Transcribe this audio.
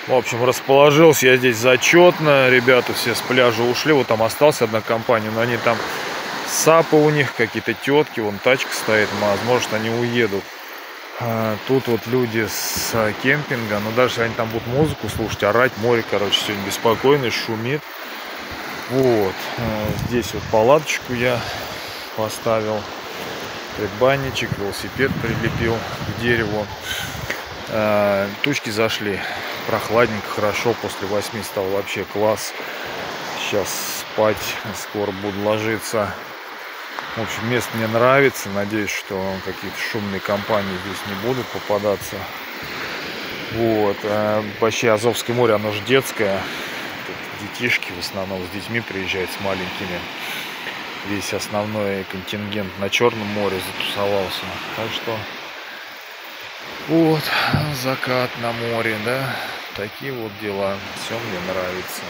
В общем, расположился я здесь зачетно. Ребята все с пляжа ушли. Вот там осталась одна компания, но они там сапы у них, какие-то тетки. Вон тачка стоит, возможно, они уедут. Тут вот люди с кемпинга. Но даже они там будут музыку слушать, орать. Море, короче, сегодня беспокойно, шумит. Вот. Здесь вот палаточку я поставил. Предбанничек, велосипед прилепил к дереву. Тучки зашли. Прохладненько, хорошо. После 8 стал вообще класс. Сейчас спать скоро буду ложиться. В общем, место мне нравится. Надеюсь, что какие-то шумные компании здесь не будут попадаться. Вот. Вообще Азовское море, оно же детское. Тут детишки в основном с детьми приезжают, с маленькими. Весь основной контингент на Черном море затусовался. Так что вот закат на море, да. Такие вот дела. Все мне нравится.